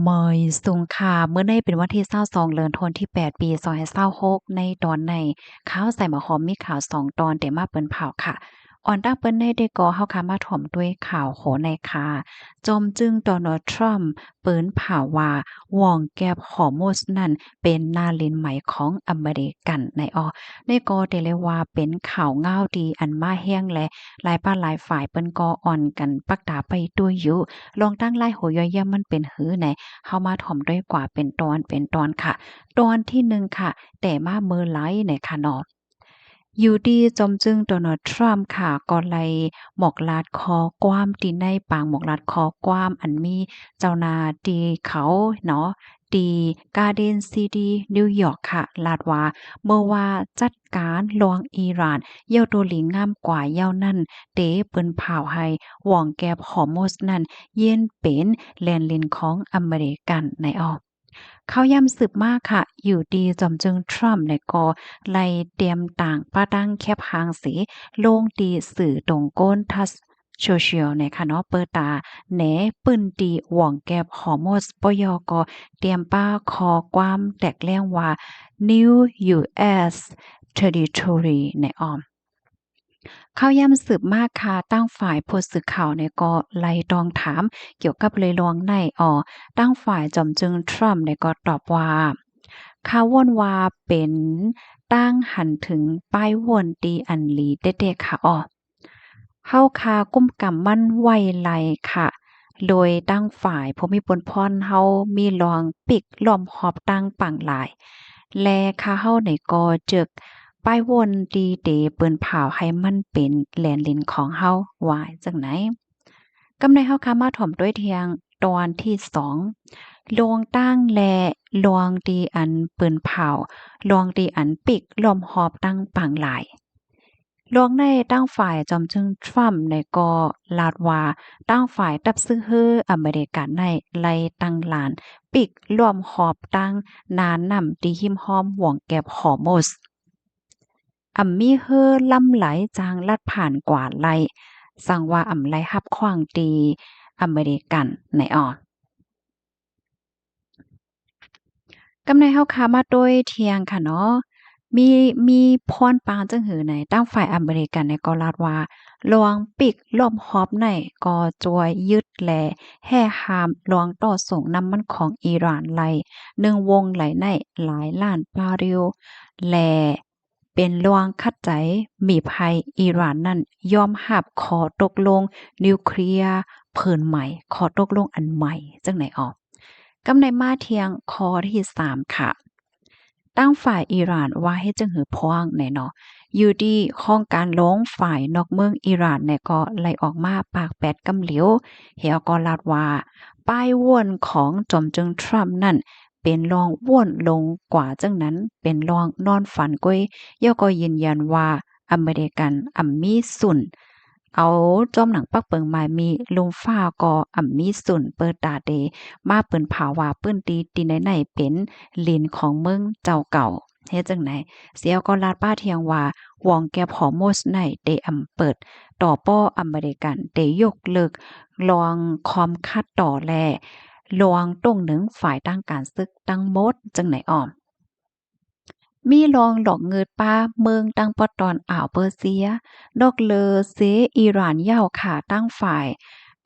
เมยสุงค่ะเมื่อในเป็นวันที่22เดือนธันวาคมที่8ปี2526ในตอนในข่าวใส่หมอหอมมีข่าว2ตอนแต่มาเปิ้นเผาค่ะอ่อนตั้งเปิ้นได้ก่อเฮาค่ะมาถ่อมด้วยข่าวโหในค่ะจอมจึงโดนัลด์ทรัมป์เปิ้นเผาว่าว่องแก็บฮอร์โมสนั่นเป็นหน้าลิ้นใหม่ของอเมริกันในก็ได้เลยว่าเป็นข่าวง้าวดีอันมาแห้งและหลายป้าหลายฝ่ายเปิ้นก็อ่อนกันปักตาไปด้วยอยู่ลองตั้งไล่โหย่อยๆมันเป็นหือไหน เข้ามาถ่อมด้วยกว่าเป็นตอนค่ะตอนที่1ค่ะแต่มาเมื่อไหร่เนี่ยค่ะเนาะอยู่ดีจอมจึงโดนัลด์ทรัมป์ค่ะก็ไล่หมอกลาดคอกว้ามที่ในปางหมอกลาดคอกว้ามอันมีเจ้าหน้าที่เขาเนาะที่ Garden City นิวยอร์กค่ะลาดว่าเมื่อว่าจัดการลวงอิหร่านเย้าตัวหลิงงามกว่าเย้านั่นเตเปิ้นเผาให้หว่องแกบฮอร์โมสนั่นเย็นเป็นแลนลินของอเมริกันในเขาย่ำสืบมากค่ะอยู่ดีจอมจึงทรัมป์เนี่ยก็ไล่เตรียมต่างป้าตั้งแคบหางสีลงดีสื่อตรงก้นทัสโซเชียลเนี่ยค่ะเนาะเปิดตาแหนปืนดีหว่องแก็บฮอร์โมสปยก็เตรียมป้าคอความแตกแล้งว่า New US Territory ในเข้าย่ำสืบมากค่ะตั้งฝ่ายผู้สื่อข่าวเนี่ยก็ไล่ตองถามเกี่ยวกับเลยลวงในตั้งฝ่ายจอมจึงทรัมป์เนี่ยก็ตอบว่าข่าวว่นว่าเป็นตั้งหันถึงป้ายว่นตีอันหลีเด็ดๆค่ะเฮาคากุ้มกำมั่นไวไลค่ะโดยตั้งฝ่ายผู้มีปนพรเฮามีลองปิกล้อมหอบตั้งปังหลายแลค่าเฮาในก็จึก ป้ายวนดีเดเปิ้นเผาให้มันเป็นแหลนลิ้นของเฮาว่าจังไหนกำในเฮาค่ะมาถ่อมด้วยเทียงตอนที่2ลวงตั้งและลวงดีอันปืนเผาลวงดีอันปิกล้อมหอบตั้งปังหลายลวงในตั้งฝ่ายจอมจึงทรัมป์ในก็ลาดว่าตั้งฝ่ายตับซื้อฮื้ออเมริกันในไล่ตั้งหลานปิกร่วมหอบตั้งนานนำดีหิมห้อมห่วงแก็บฮอร์โมส มีเฮ่อล่ำไหลจางลัดผ่านกว่าไล่สั่งว่าไล่ฮับขว้างตีอเมริกันในกำในเฮาขามาโดยเทียงค่ะเนาะมีมีพรปานจังหือไหนตั้งฝ่ายอเมริกันในก็ลาดว่าลวงปิกล้อมฮอบในก็จวยยึดแลแห่หามลวงต่อส่งน้ำมันของอิหร่านไหล1วงไหลในหลายล้านบาเรลแลเป็นลวงคัดใจมีภัยอิหร่านนั่นยอมรับขอตกลงนิวเคลียร์เพิ่นใหม่ขอตกลงอันใหม่จังไหนกำในมาเทียงข้อที่3ค่ะตั้งฝ่ายอิหร่านว่าให้จึงหือพวงแน่เนาะอยู่ดีข้องการลงฝ่ายนอกเมืองอิหร่านเนี่ยก็ไล่ออกมาปากแปดกำเหลียวเฮียก็ลาดว่าป้ายว่นของจอมจึงทรัมป์นั่นเป็นรองว่นลงกว่าจังนั้นเป็นรองนอนฝันก้อยย่อก็ยืนยันว่าอเมริกันมีสุน เอาจอมหนังปักเปิงมามีลุงฟ้าก็มีสุนเปิดตาเดมาเปิ้นภาวาเปิ้นตีไหนๆเป็นลินของเมืองเจ้าเก่าเฮ็ดจังไหนเสียวก็ลาดป้าเทียงว่าวองแกพอโมสในเดเปิดต่อป้ออเมริกันเดยกเลิกลองคอมคัดต่อแลลวงตรงหนึ่งฝ่ายตั้งการซึกตั้งหมดจังไหนมีลองหลอกเงิดป้าเมืองตั้งปอตอนอ่าวเปอร์เซียดอกเลอเซอิหร่านยาวค่ะตั้งฝ่าย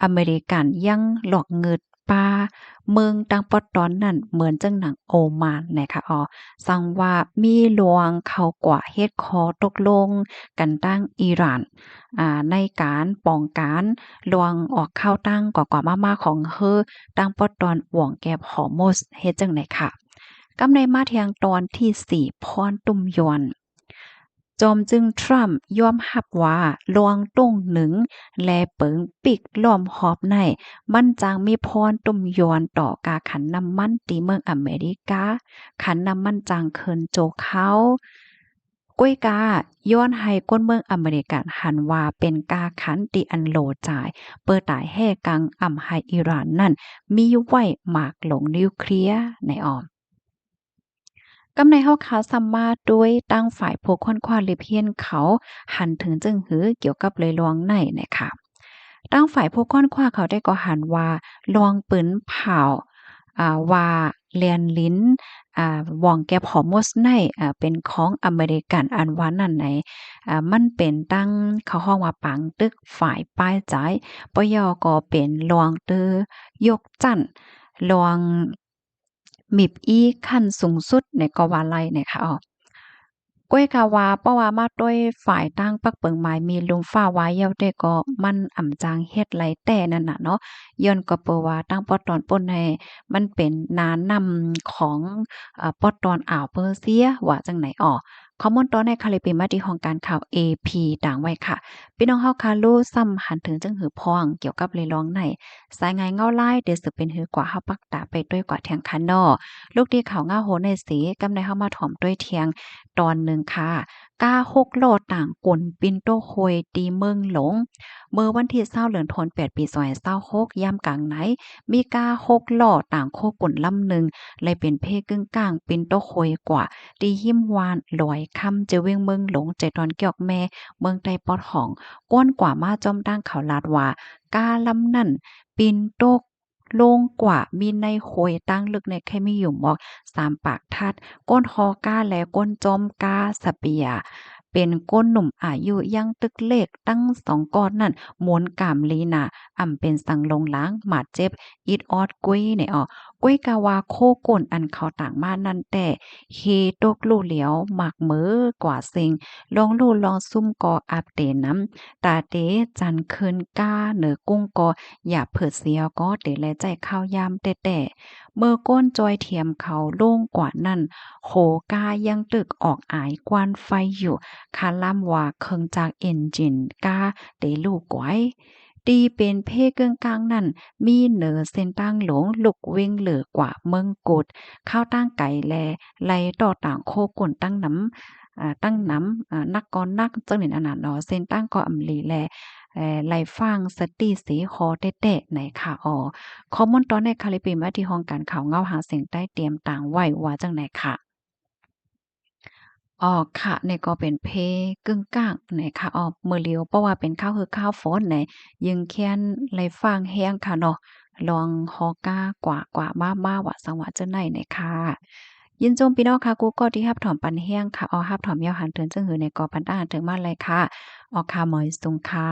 อเมริกันยังหลอกเงิดป้าเมืองตั้งปอตอนนั่นเหมือนจังหนังโอมานนะคะสั่งว่ามีลวงเขากว่าเฮ็ดคอตกลงกันตั้งอิหร่านในการป้องกันลวงออกเข้าตั้งกว่ามาๆของเฮอตั้งปอตอนหว่องแก็บฮอร์โมสเฮ็ดจังไหนค่ะ กำในมาเทียงตอนที่4พรตุ่มยวนจอมจึงทรัมป์ยอมรับว่าลวงต้งหนึ่งแลเปิงปิกล้อมหอบในมันจางมีพรตุ่มยวนต่อกาขันน้ำมันตีเมืองอเมริกาขันน้ำมันจางเคินโจเขาก้วยกาย้อนให้ก้นเมืองอเมริกันหันว่าเป็นกาขันตีอันโหลจ่ายเปิดตายแห่กังไฮอิหร่านนั่นมีไว้หมากหลงนิวเคลียร์ในกำในเฮาขาซัมมาด้วยตั้งฝ่ายผู้ค่อนคว้าลิเพียนเขาหันถึงจึงหือเกี่ยวกับเลยลวงในนะคะตั้งฝ่ายผู้ค่อนคว้าเขาได้ก็หันว่าลวงปืนเผา ว่าแลนลิ้นว่องแก็บฮอร์โมสในเป็นของอเมริกันอันว่านั่นไหนมันเป็นตั้งเขาฮ้องว่าปังตึกฝ่ายป้ายจ่ายปยก็เป็นรองเตอยกจั่นรองมิบอีขั้นสูงสุดในก็ว่าไล่นะคะก้วยกาวาเพราะว่ามาด้วยฝ่ายตั้งปักเปิงหมายมีลุมฟ้าว้าเย้าได้ก็มันอ่ำจางเฮ็ดไหลแต่นั่นน่ะเนาะย้อนก็เปิ้ว่าตั้งปอตอนป่นให้มันเป็นนานำของปอตอนอ่าวเปอร์เซียว่าจังไหนอ้อข้อมูลตอนในคาลิปมาที่ของการข่าว AP ดังไว้ค่ะพี่น้องเฮาคารู้ซ้ำหันถึงจังหือพองเกี่ยวกับเลยร้องในสายงานเงาไล่เดี๋ยวสืบเป็นหือกว่าเฮาปักตาไปด้วยกว่าเทียงคันนอลูกดีข่าวเงาโหในสีกำในเฮามาถ่อมด้วยเทียง ตอนหนึ่งค่ะก้าฮกโลต่างกลปินโตโคยตีเมืองหลงเมื่อวันที่20เดือนธันวาคมปี2526ยามกลางไหนมีก้าฮกล้อต่างโคกุ่นลำหนึ่งเลยเป็นเพกึ่งกลางปินโตโคยกว่าตีหิมวานลอยคำเจเวงเมืองหลงใจตอนเกี่ยวแม่เมืองใต้ปอดห้องก้นกว่ามาจอมตั้งเขาลาดว่าก้าลำนั่นปินโตโลงกว่ามีในโคยตั้งลึกในแค่มีอยู่หมอก3ปากทัด ก้นฮอก้าและก้นจอมก้าสเปียเป็นก้นหนุ่มอายุยังตึกเลขตั้ง2ก้อนนั่นหมุนกามลีนาเป็นสังลงล้างหมาดเจ็บอีดออดกุ้ยเนี่ยกุ้ยกาวาโคก้นอันเขาต่างมานั่นแต่เฮตกลู่เหลียวหมากมือกว่าเซ็งลองลู่ลองซุ่มกออัปเดน้ำตาเตจันคืนก้าเหนือกุ้งกออย่าเผิดเสียก็เตแลใจข้าวยามแต่เมื่อก้นจอยเทียมเขาโล่งกว่านั่น โหกายังตึกออกอายกวานไฟอยู่คาล่ำว่าเคิงจากเอนจินกาเตลูกก้อยตีเป็นเพเกิงกลางนั่นมีเหนือเส้นตั้งหลงลุกเว้งเหลือกว่าเมืองกดข้าวตั้งไก่แลไลต่อต่างโคกุ่นตั้งน้ำตั้งน้ำนักกอนนักจังหนินอนาดเนาะเส้นตั้งก็อำลีแลไหลฟังสติสีคอเตะๆไหนค่ะข้อมูลตอนในคาลิปมาที่ห้องการข่าวเงาหาเสียงใต้เตรียมต่างไว้ว่าจังไหนค่ะอ๋อค่ะนี่ก็เป็นเพกึ่งกลางนะคะมื้อเลียวเพราะว่าเป็นข้าวคือข้าวฝนไหนยึงแค้นไหลฟ้างแห้งค่ะเนาะลองฮอก้ากว่ามาว่าสังว่าจังไหนเนี่ยค่ะยินจมพี่น้องค่ะกูก็ที่รับถอมปันแห้งค่ะรับถอมยาวหันเถินจึงหือในกอพันอาหารถึงมาเลยค่ะค่ะหมอยสุงค่ะ